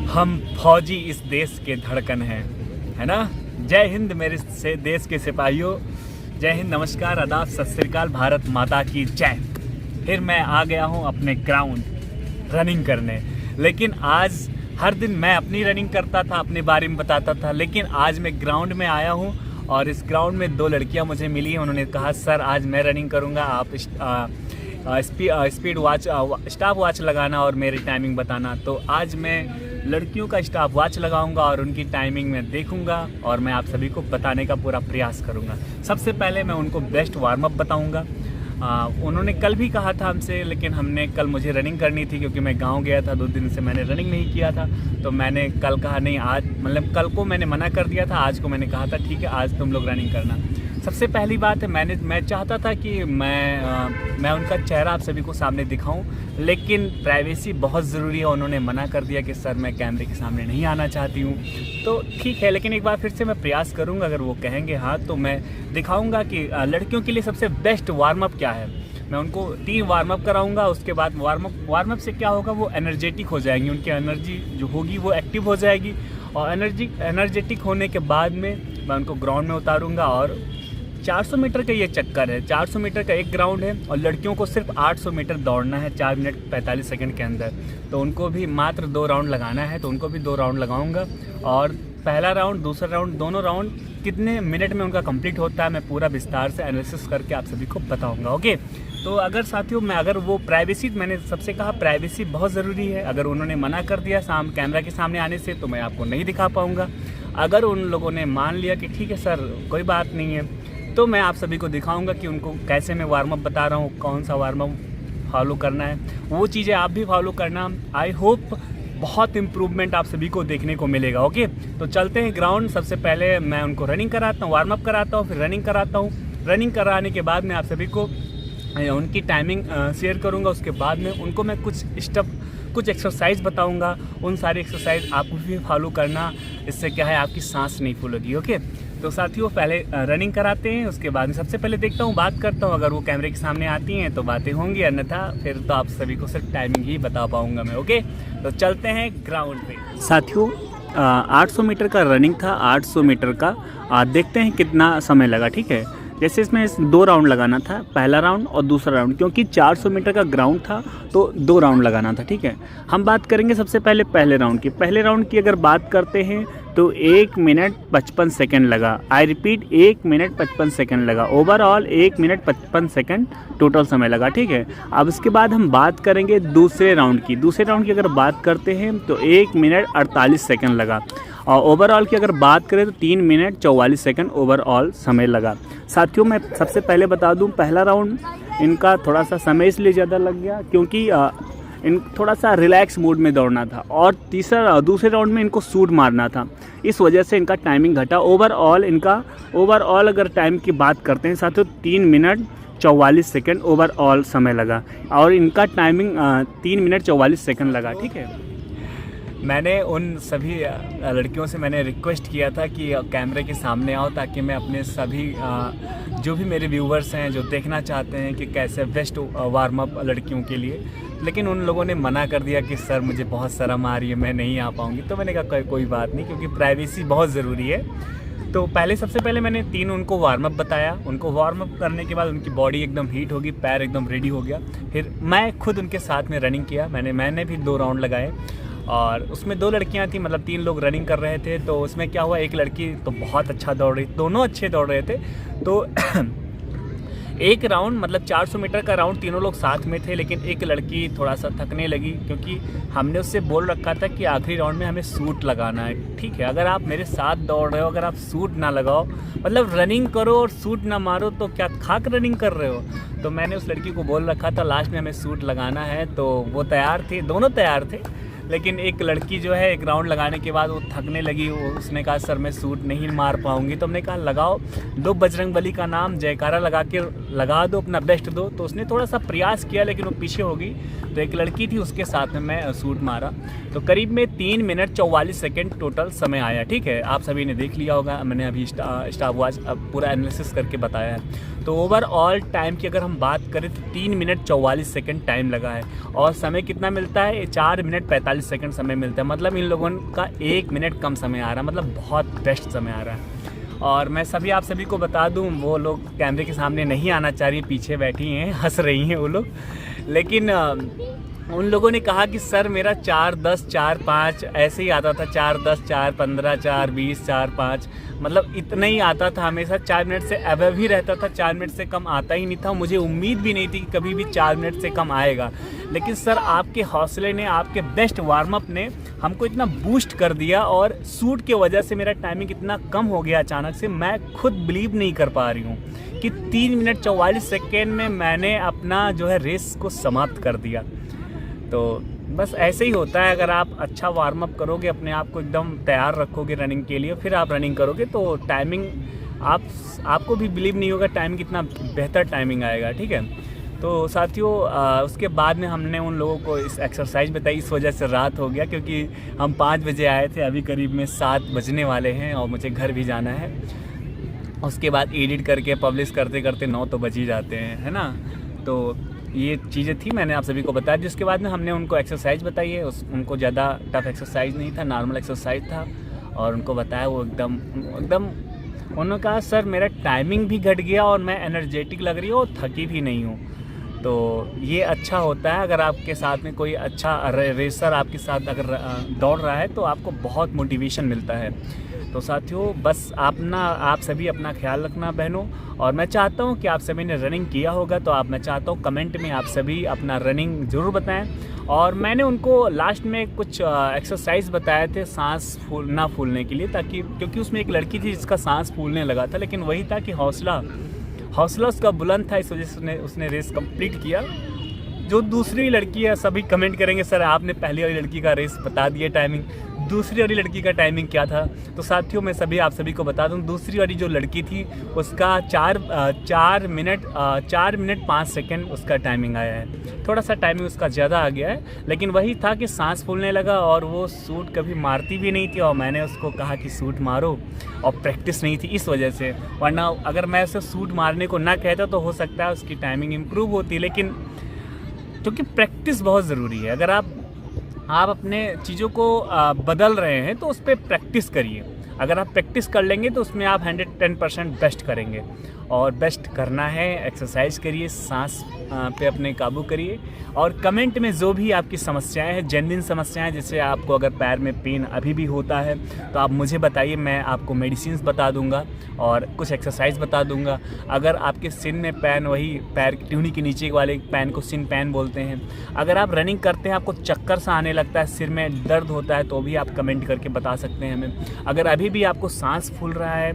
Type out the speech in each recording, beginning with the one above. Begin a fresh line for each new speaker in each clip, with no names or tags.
हम फौजी इस देश के धड़कन हैं, है ना। जय हिंद मेरे से देश के सिपाहियों, जय हिंद, नमस्कार, आदाब, सत श्री अकाल, भारत माता की जय। फिर मैं आ गया हूँ अपने ग्राउंड रनिंग करने। लेकिन आज हर दिन मैं अपनी रनिंग करता था, अपने बारे में बताता था, लेकिन आज मैं ग्राउंड में आया हूँ और इस ग्राउंड में दो लड़कियाँ मुझे मिली हैं। उन्होंने कहा सर आज मैं रनिंग करूँगा, आप स्पीड वॉच स्टॉप वॉच लगाना और मेरी टाइमिंग बताना। तो आज मैं लड़कियों का स्टॉप वॉच लगाऊंगा और उनकी टाइमिंग में देखूंगा और मैं आप सभी को बताने का पूरा प्रयास करूंगा। सबसे पहले मैं उनको बेस्ट वार्म अप बताऊंगा। उन्होंने कल भी कहा था हमसे, लेकिन हमने कल मुझे रनिंग करनी थी क्योंकि मैं गांव गया था, 2 दिन से मैंने रनिंग नहीं किया था। तो मैंने कल कहा नहीं, आज मतलब कल को मैंने मना कर दिया था, आज को मैंने कहा था ठीक है आज तुम लोग रनिंग करना। सबसे पहली बात है मैं चाहता था कि मैं उनका चेहरा आप सभी को सामने दिखाऊं, लेकिन प्राइवेसी बहुत ज़रूरी है। उन्होंने मना कर दिया कि सर मैं कैमरे के सामने नहीं आना चाहती हूं। तो ठीक है, लेकिन एक बार फिर से मैं प्रयास करूंगा, अगर वो कहेंगे हाँ तो मैं दिखाऊंगा कि लड़कियों के लिए सबसे बेस्ट वार्म अप क्या है। मैं उनको 3 वार्म अप कराऊंगा। उसके बाद वार्म अप से क्या होगा, वो एनर्जेटिक हो जाएंगी, उनकी एनर्जी जो होगी वो एक्टिव हो जाएगी। और एनर्जेटिक होने के बाद में मैं उनको ग्राउंड में उतारूँगा। और 400 मीटर का ये चक्कर है, 400 मीटर का एक ग्राउंड है और लड़कियों को सिर्फ 800 मीटर दौड़ना है 4 मिनट 45 सेकंड के अंदर। तो उनको भी मात्र 2 राउंड लगाना है, तो उनको भी 2 राउंड लगाऊंगा। और पहला राउंड दूसरा राउंड दोनों राउंड कितने मिनट में उनका कंप्लीट होता है मैं पूरा विस्तार से एनालिसिस करके आप सभी को बताऊंगा। ओके, तो अगर साथियों अगर वो प्राइवेसी, मैंने सबसे कहा प्राइवेसी बहुत ज़रूरी है। अगर उन्होंने मना कर दिया कैमरा के सामने आने से तो मैं आपको नहीं दिखा पाऊँगा। अगर उन लोगों ने मान लिया कि ठीक है सर कोई बात नहीं है, तो मैं आप सभी को दिखाऊंगा कि उनको कैसे मैं वार्म अप बता रहा हूँ, कौन सा वार्म अप फॉलो करना है, वो चीज़ें आप भी फॉलो करना। आई होप बहुत इम्प्रूवमेंट आप सभी को देखने को मिलेगा। ओके, तो चलते हैं ग्राउंड। सबसे पहले मैं उनको रनिंग कराता हूँ, वार्म अप कराता हूँ, फिर रनिंग कराता हूँ। रनिंग कराने के बाद मैं आप सभी को उनकी टाइमिंग शेयर करूँगा। उसके बाद में उनको मैं कुछ एक्सरसाइज बताऊँगा। उन सारी एक्सरसाइज आपको भी फॉलो करना, इससे क्या है आपकी सांस नहीं फूलेगी। ओके, तो साथियों पहले रनिंग कराते हैं, उसके बाद में सबसे पहले देखता हूँ, बात करता हूँ। अगर वो कैमरे के सामने आती हैं तो बातें होंगी, अन्यथा फिर तो आप सभी को सिर्फ टाइमिंग ही बता पाऊँगा मैं। ओके, तो चलते हैं ग्राउंड पे। साथियों 800 मीटर का रनिंग था, 800 मीटर का देखते हैं कितना समय लगा। ठीक है, जैसे इसमें 2 राउंड लगाना था, पहला राउंड और दूसरा राउंड, क्योंकि 400 मीटर का ग्राउंड था तो 2 राउंड लगाना था। ठीक है, हम बात करेंगे सबसे पहले पहले राउंड की। पहले राउंड की अगर बात करते हैं तो 1 मिनट 55 सेकंड लगा। आई रिपीट 1 मिनट 55 सेकंड लगा। ओवरऑल 1 मिनट 55 सेकंड टोटल समय लगा। ठीक है, अब इसके बाद हम बात करेंगे दूसरे राउंड की। दूसरे राउंड की अगर बात करते हैं तो 1 मिनट 48 सेकंड लगा। और ओवरऑल की अगर बात करें तो 3 मिनट 44 सेकंड ओवरऑल समय लगा। साथियों मैं सबसे पहले बता दूं, पहला राउंड इनका थोड़ा सा समय इसलिए ज़्यादा लग गया क्योंकि इन थोड़ा सा रिलैक्स मूड में दौड़ना था, और दूसरे राउंड में इनको शूट मारना था, इस वजह से इनका टाइमिंग घटा। ओवरऑल अगर टाइम की बात करते हैं साथियों 3 मिनट 44 सेकंड ओवरऑल समय लगा, और इनका टाइमिंग 3 मिनट 44 सेकंड लगा। ठीक है, मैंने उन सभी लड़कियों से मैंने रिक्वेस्ट किया था कि कैमरे के सामने आओ, ताकि मैं अपने सभी जो भी मेरे व्यूवर्स हैं जो देखना चाहते हैं कि कैसे बेस्ट वार्म अप लड़कियों के लिए, लेकिन उन लोगों ने मना कर दिया कि सर मुझे बहुत शर्म आ रही है, मैं नहीं आ पाऊँगी। तो मैंने कहा कोई बात नहीं, क्योंकि प्राइवेसी बहुत ज़रूरी है। तो सबसे पहले मैंने 3 उनको वार्म अप बताया। उनको वार्म अप करने के बाद उनकी बॉडी एकदम हीट होगी, पैर एकदम रेडी हो गया। फिर मैं खुद उनके साथ में रनिंग किया। मैंने भी 2 राउंड लगाए, और उसमें 2 लड़कियां थी, मतलब 3 लोग रनिंग कर रहे थे। तो उसमें क्या हुआ, एक लड़की तो बहुत अच्छा दौड़ रही, दोनों अच्छे दौड़ रहे थे। तो एक राउंड मतलब 400 मीटर का राउंड तीनों लोग साथ में थे, लेकिन एक लड़की थोड़ा सा थकने लगी, क्योंकि हमने उससे बोल रखा था कि आखिरी राउंड में हमें सूट लगाना है। ठीक है, अगर आप मेरे साथ दौड़ रहे हो, अगर आप सूट ना लगाओ, मतलब रनिंग करो और सूट ना मारो, तो क्या खाक रनिंग कर रहे हो। तो मैंने उस लड़की को बोल रखा था लास्ट में हमें सूट लगाना है, तो वो तैयार थी, दोनों तैयार थे। लेकिन एक लड़की जो है एक राउंड लगाने के बाद वो थकने लगी, उसने कहा सर मैं सूट नहीं मार पाऊँगी। तो हमने कहा लगाओ, 2 बजरंगबली का नाम जयकारा लगा के लगा दो, अपना बेस्ट दो। तो उसने थोड़ा सा प्रयास किया लेकिन वो पीछे हो गई। तो एक लड़की थी, उसके साथ में मैं शूट मारा। तो करीब में 3 मिनट 44 सेकेंड टोटल समय आया। ठीक है, आप सभी ने देख लिया होगा, मैंने अभी स्टॉप वॉच पूरा एनालिसिस करके बताया है। तो ओवरऑल टाइम की अगर हम बात करें तो 3 मिनट 44 सेकेंड टाइम लगा है। और समय कितना मिलता है? 4 मिनट 45 सेकेंड समय मिलता है। मतलब इन लोगों का 1 मिनट कम समय आ रहा है, मतलब बहुत बेस्ट समय आ रहा है। और मैं आप सभी को बता दूं, वो लोग कैमरे के सामने नहीं आना चाह रही, पीछे बैठी हैं, हंस रही हैं वो लोग। लेकिन उन लोगों ने कहा कि सर मेरा 4:10 4:05 ऐसे ही आता था, 4:10 4:15 4:20 4:05, मतलब इतना ही आता था हमेशा। 4 मिनट से अबव ही रहता था, 4 मिनट से कम आता ही नहीं था। मुझे उम्मीद भी नहीं थी कि कभी भी 4 मिनट से कम आएगा। लेकिन सर आपके हौसले ने, आपके बेस्ट वार्म अप ने हमको इतना बूस्ट कर दिया, और शूट की वजह से मेरा टाइमिंग इतना कम हो गया अचानक से, मैं खुद बिलीव नहीं कर पा रही हूँ कि 3 मिनट 44 सेकेंड में मैंने अपना जो है रेस को समाप्त कर दिया। तो बस ऐसे ही होता है, अगर आप अच्छा वार्म अप करोगे, अपने आप को एकदम तैयार रखोगे रनिंग के लिए, फिर आप रनिंग करोगे तो टाइमिंग आपको भी बिलीव नहीं होगा टाइम कितना बेहतर टाइमिंग आएगा। ठीक है, तो साथियों उसके बाद में हमने उन लोगों को इस एक्सरसाइज बताई। इस वजह से रात हो गया, क्योंकि हम 5 बजे आए थे, अभी करीब में 7 बजने वाले हैं और मुझे घर भी जाना है। उसके बाद एडिट करके पब्लिश करते करते 9 तो बज ही जाते हैं, है ना। तो ये चीज़ें थी, मैंने आप सभी को बताया। जिसके बाद में हमने उनको एक्सरसाइज बताई है। उनको ज़्यादा टफ एक्सरसाइज नहीं था, नॉर्मल एक्सरसाइज था, और उनको बताया। वो एकदम उन्होंने कहा सर मेरा टाइमिंग भी घट गया और मैं एनर्जेटिक लग रही हूँ और थकी भी नहीं हूँ। तो ये अच्छा होता है, अगर आपके साथ में कोई अच्छा रेसर आपके साथ अगर दौड़ रहा है तो आपको बहुत मोटिवेशन मिलता है। तो साथियों बस आप सभी अपना ख्याल रखना बहनों। और मैं चाहता हूँ कि आप सभी ने रनिंग किया होगा, तो मैं चाहता हूँ कमेंट में आप सभी अपना रनिंग ज़रूर बताएं। और मैंने उनको लास्ट में कुछ एक्सरसाइज बताए थे सांस ना फूलने के लिए, ताकि क्योंकि उसमें एक लड़की थी जिसका सांस फूलने लगा था, लेकिन वही था कि हौसला उसका बुलंद था, इस वजह से उसने रेस कंप्लीट किया। जो दूसरी लड़की है, सभी कमेंट करेंगे सर आपने पहली वाली लड़की का रेस बता दिया टाइमिंग, दूसरी वाली लड़की का टाइमिंग क्या था। तो साथियों मैं आप सभी को बता दूं, दूसरी वाली जो लड़की थी उसका 4 मिनट 5 सेकेंड उसका टाइमिंग आया है। थोड़ा सा टाइमिंग उसका ज़्यादा आ गया है, लेकिन वही था कि सांस फूलने लगा, और वो सूट कभी मारती भी नहीं थी, और मैंने उसको कहा कि सूट मारो, और प्रैक्टिस नहीं थी इस वजह से। वरना अगर मैं उसे सूट मारने को ना कहता तो हो सकता है उसकी टाइमिंग इम्प्रूव होती, लेकिन क्योंकि प्रैक्टिस बहुत ज़रूरी है। अगर आप अपने चीज़ों को बदल रहे हैं तो उस पर प्रैक्टिस करिए। अगर आप प्रैक्टिस कर लेंगे तो उसमें आप 110% बेस्ट करेंगे। और बेस्ट करना है, एक्सरसाइज करिए, सांस पे अपने काबू करिए। और कमेंट में जो भी आपकी समस्याएं हैं, जेन्युइन समस्याएं, जैसे आपको अगर पैर में पेन अभी भी होता है तो आप मुझे बताइए, मैं आपको मेडिसिन बता दूंगा और कुछ एक्सरसाइज बता दूंगा। अगर आपके सिन में पेन, वही पैर की टूनी के नीचे वाले पेन को सिन पेन बोलते हैं। अगर आप रनिंग करते हैं आपको चक्कर सा आने लगता है, सिर में दर्द होता है, तो भी आप कमेंट करके बता सकते हैं हमें। अगर अभी भी आपको सांस फूल रहा है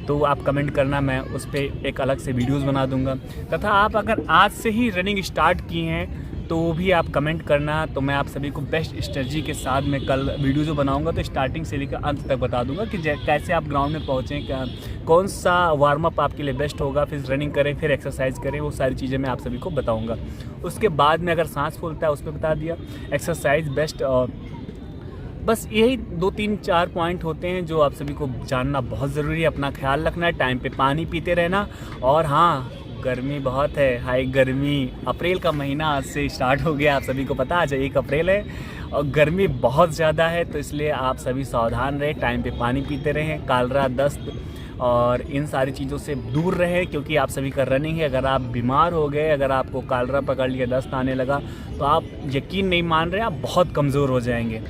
तो आप कमेंट करना, मैं उस पर एक अलग से वीडियोस बना दूंगा। तथा आप अगर आज से ही रनिंग स्टार्ट किए हैं तो भी आप कमेंट करना, तो मैं आप सभी को बेस्ट स्ट्रेटजी के साथ में कल वीडियो जो बनाऊंगा तो स्टार्टिंग से लेकर अंत तक बता दूंगा कि कैसे आप ग्राउंड में पहुँचें, कौन सा वार्म अप आपके लिए बेस्ट होगा, फिर रनिंग करें, फिर एक्सरसाइज करें, वो सारी चीज़ें मैं आप सभी को बताऊँगा। उसके बाद में अगर सांस फूलता है उस पर बता दिया, एक्सरसाइज बेस्ट। और बस यही 2-3-4 पॉइंट होते हैं जो आप सभी को जानना बहुत ज़रूरी है। अपना ख्याल रखना है, टाइम पे पानी पीते रहना। और हाँ, गर्मी बहुत है, हाई गर्मी, अप्रैल का महीना आज से स्टार्ट हो गया, आप सभी को पता है, आज 1 अप्रैल है और गर्मी बहुत ज़्यादा है। तो इसलिए आप सभी सावधान रहें, टाइम पे पानी पीते रहें, कालरा, दस्त और इन सारी चीज़ों से दूर रहें, क्योंकि आप सभी का रनिंग है। अगर आप बीमार हो गए, अगर आपको कालरा पकड़ लिया, दस्त आने लगा, तो आप यकीन नहीं मान रहे, आप बहुत कमज़ोर हो जाएंगे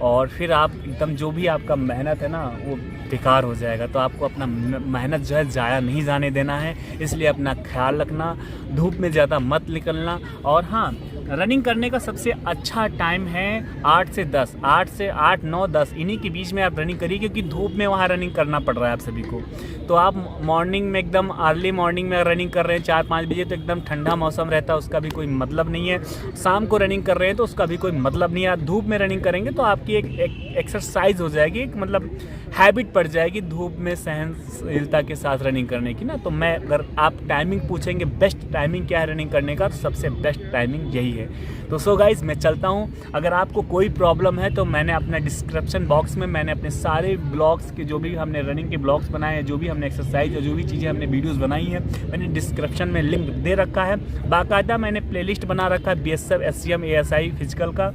और फिर आप एकदम जो भी आपका मेहनत है ना वो बेकार हो जाएगा। तो आपको अपना मेहनत जो है ज़ाया नहीं जाने देना है, इसलिए अपना ख्याल रखना, धूप में ज़्यादा मत निकलना। और हाँ, रनिंग करने का सबसे अच्छा टाइम है 8 से 10, 8 से 8, 9, 10 इन्हीं के बीच में आप रनिंग करिए, क्योंकि धूप में वहाँ रनिंग करना पड़ रहा है आप सभी को। तो आप मॉर्निंग में एकदम अर्ली मॉर्निंग में रनिंग कर रहे हैं 4-5 बजे, तो एकदम ठंडा मौसम रहता है, उसका भी कोई मतलब नहीं है। शाम को रनिंग कर रहे हैं तो उसका भी कोई मतलब नहीं है। आप धूप में रनिंग करेंगे तो आपकी एक एक्सरसाइज हो जाएगी, एक मतलब हैबिट पड़ जाएगी धूप में सहनशीलता के साथ रनिंग करने की ना। तो मैं अगर आप टाइमिंग पूछेंगे बेस्ट टाइमिंग क्या है रनिंग करने का, तो सबसे बेस्ट टाइमिंग यही है। तो सो गाइस मैं चलता हूँ। अगर आपको कोई प्रॉब्लम है तो मैंने अपना डिस्क्रिप्शन बॉक्स में मैंने अपने सारे ब्लॉग्स के जो भी हमने रनिंग के ब्लॉग्स बनाए हैं, जो भी हमने एक्सरसाइज और जो भी चीज़ें हमने वीडियोस बनाई हैं, मैंने डिस्क्रिप्शन में लिंक दे रखा है। बाकायदा मैंने प्लेलिस्ट बना रखा है BSF SCM ASI फिजिकल का,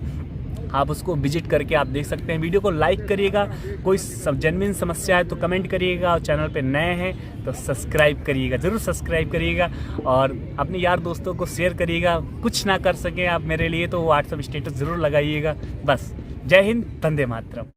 आप उसको विजिट करके आप देख सकते हैं। वीडियो को लाइक करिएगा, कोई जेन्युइन समस्या है तो कमेंट करिएगा, और चैनल पे नए हैं तो सब्सक्राइब करिएगा, ज़रूर सब्सक्राइब करिएगा, और अपने यार दोस्तों को शेयर करिएगा। कुछ ना कर सकें आप मेरे लिए तो व्हाट्सएप स्टेटस ज़रूर लगाइएगा। बस जय हिंद, वंदे मातरम।